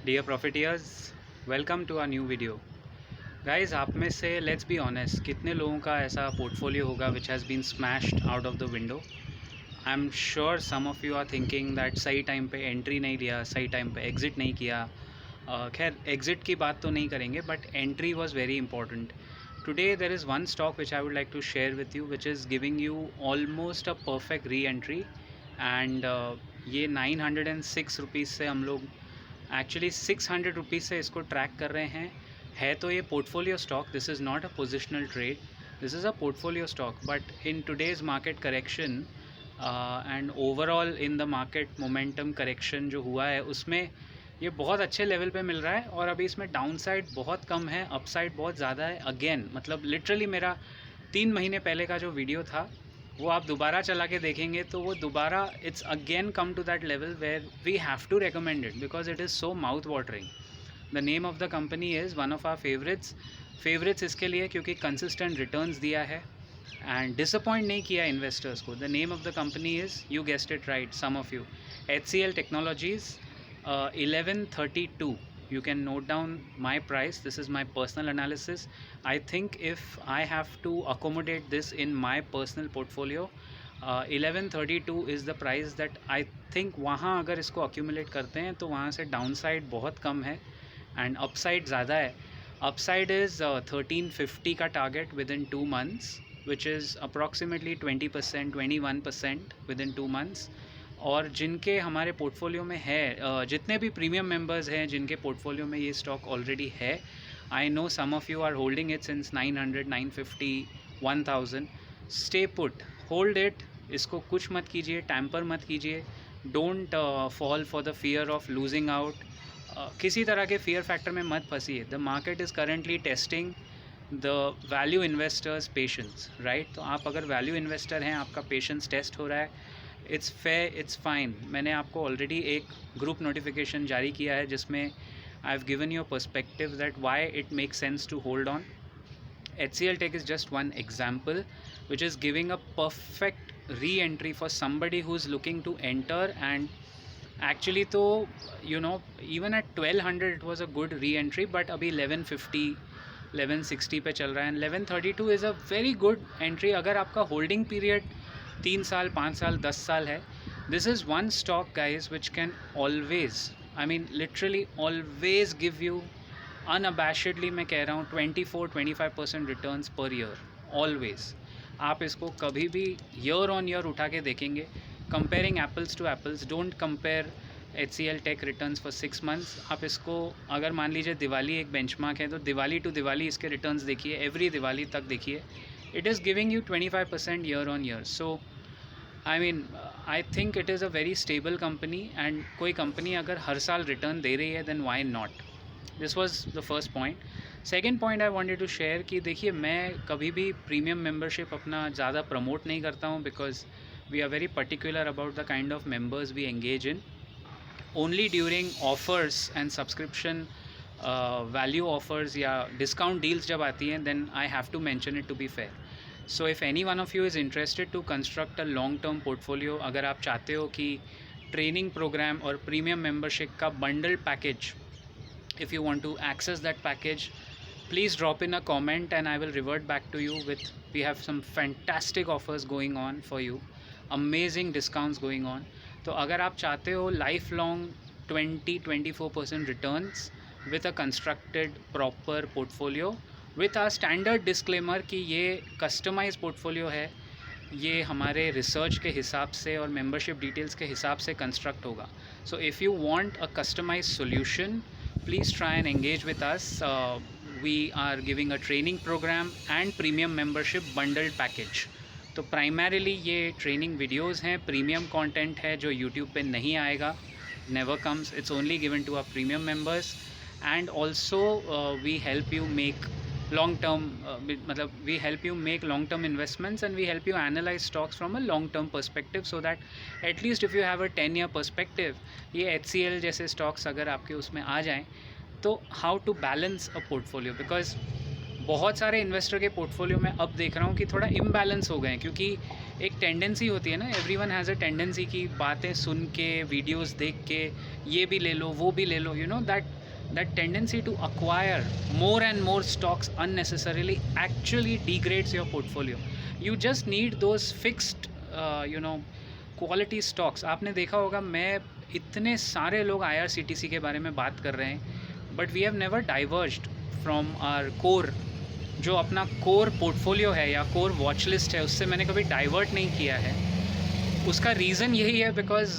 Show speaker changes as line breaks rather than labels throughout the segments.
Dear profiteers, welcome to our new video. Guys, आप में से लेट्स बी ऑनेस्ट, कितने लोगों का ऐसा पोर्टफोलियो होगा which has been smashed out of the window. I am sure some of you are thinking that सही time पे एंट्री नहीं लिया, सही टाइम पे एग्ज़िट नहीं किया। खैर, एग्ज़िट की बात तो नहीं करेंगे, but entry was very important. Today there is one stock which I would like to share with you which is giving you almost a perfect re entry. And ये 906 रुपीज़ से हम लोग एक्चुअली 600 रुपीज़ से इसको track कर रहे हैं। है तो ये portfolio stock, this is not a positional trade, this is a portfolio stock. But in today's market correction and overall in the market momentum correction जो हुआ है उसमें ये बहुत अच्छे लेवल पे मिल रहा है। और अभी इसमें डाउन साइड बहुत कम है, अपसाइड बहुत ज़्यादा है। अगेन मतलब लिटरली मेरा 3 महीने पहले का जो वीडियो था वो आप दोबारा चला के देखेंगे तो वो दोबारा it's again come to that level where we have to recommend it because it is so mouth watering. The name of the company is one of our favourites इसके लिए क्योंकि कंसिस्टेंट रिटर्न्स दिया है एंड डिसअपॉइंट नहीं किया investors को। The name of the company is, you guessed it right, some of you, HCL technologies. 1132, you can note down my price, this is my personal analysis. I think if I have to accommodate this in my personal portfolio, 1132 is the price that I think वहाँ अगर इसको accumulate करते हैं तो वहाँ से downside बहुत कम है and upside ज़्यादा है। upside is 1350 का target within 2 months, which is approximately 20%, 21% within 2 months। और जिनके हमारे पोर्टफोलियो में है, जितने भी प्रीमियम मेंबर्स हैं जिनके पोर्टफोलियो में ये स्टॉक ऑलरेडी है, I know some of you are holding it since 900, 950, 1000। Stay put, hold it, इसको कुछ मत कीजिए, टैम्पर मत कीजिए, don't fall for the fear of losing out. किसी तरह के फियर फैक्टर में मत फंसिए। The market is currently testing the value investors patience, right. तो आप अगर वैल्यू इन्वेस्टर हैं, आपका पेशेंस टेस्ट हो रहा है, इट्स फेयर, इट्स फाइन। मैंने आपको ऑलरेडी एक ग्रुप नोटिफिकेशन जारी किया है जिसमें I have given you a perspective that why it makes sense to hold on. HCL Tech is just one example which is giving a perfect re-entry for somebody who is looking to enter। And actually तो you know even at 1200 it was a good re-entry, but अभी 1150 1160 पे चल रहा है। And 1132 is a very good entry अगर आपका holding period 3 साल, 5 साल, 10 साल है। This is one stock guys which can always, I mean literally always give you unabashedly, मैं कह रहा हूँ 24-25% रिटर्न्स पर ईयर, ऑलवेज। आप इसको कभी भी ईयर ऑन ईयर उठा के देखेंगे, comparing apples to apples. Don't compare HCL Tech returns for 6 months. आप इसको अगर मान लीजिए दिवाली एक बेंचमार्क है तो दिवाली टू दिवाली इसके रिटर्न्स देखिए, एवरी दिवाली तक देखिए, it is giving you 25% year on year। So I mean I think it is a very stable company, and कोई कंपनी अगर हर साल रिटर्न दे रही है then why not। this was the first point। second point I wanted to share कि देखिए, मैं कभी भी प्रीमियम मेंबरशिप अपना ज़्यादा प्रमोट नहीं करता हूँ because we are very particular about the kind of members we engage in। only during offers and subscription value offers या discount deals जब आती हैं then I have to mention it to be fair। so if any one of you is interested to construct a long term portfolio, अगर आप चाहते हो कि training programme और प्रीमियम मेंबरशिप का bundle package, if you want to access that package, please drop in a comment and I will revert back to you with, we have some fantastic offers going on for you, amazing discounts going on। तो अगर आप चाहते हो life long 20-24% returns with a constructed proper portfolio with a standard disclaimer कि ये customise portfolio है, ये हमारे रिसर्च के हिसाब से और मेंबरशिप डिटेल्स के हिसाब से कंस्ट्रक्ट होगा। So if you want a customize solution, please try and engage with us। we are giving a training program and premium membership bundled package। तो प्राइमरीली ये ट्रेनिंग वीडियोस हैं, प्रीमियम कंटेंट है जो YouTube पे नहीं आएगा, never comes, it's only given to our premium members. And also we help you make long term, मतलब we help you make long term investments and we help you analyse stocks from a long term perspective, so that at least if you have a 10 year perspective, ये HCL जैसे stocks अगर आपके उसमें आ जाएँ तो how to balance a portfolio, because बहुत सारे investor के पोर्टफोलियो में अब देख रहा हूँ कि थोड़ा इम्बैलेंस हो गए हैं, क्योंकि एक टेंडेंसी होती है ना, एवरीवन हैज़ अ टेंडेंसी कि बातें सुन के, वीडियोस देख के, ये भी ले लो वो भी ले लो, you know that tendency to acquire more and more stocks unnecessarily actually degrades your portfolio. You just need those fixed quality stocks. आपने देखा होगा, मैं इतने सारे लोग IRCTC के बारे में बात कर रहे हैं, but we have never diverged from our core, जो अपना कोर पोर्टफोलियो है या कोर वॉच लिस्ट है, उससे मैंने कभी डाइवर्ट नहीं किया है. उसका रीज़न यही है because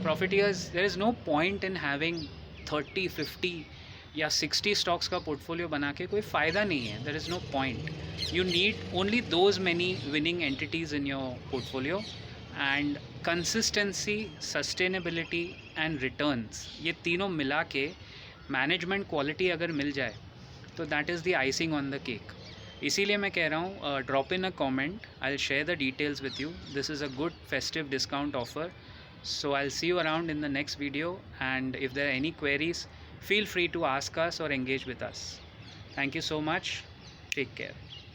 profiteers, there is no point in having 30, 50 या 60 स्टॉक्स का पोर्टफोलियो बना के कोई फ़ायदा नहीं है. There is no point. You need only those many winning entities in your portfolio, and consistency, sustainability and returns, ये तीनों मिला के मैनेजमेंट क्वालिटी अगर मिल जाए तो that is the icing on the cake. इसीलिए मैं कह रहा हूँ, drop in a comment, I will share the details with you. This is a good festive discount offer. So I'll see you around in the next video, and if there are any queries, feel free to ask us or engage with us. Thank you so much. Take care.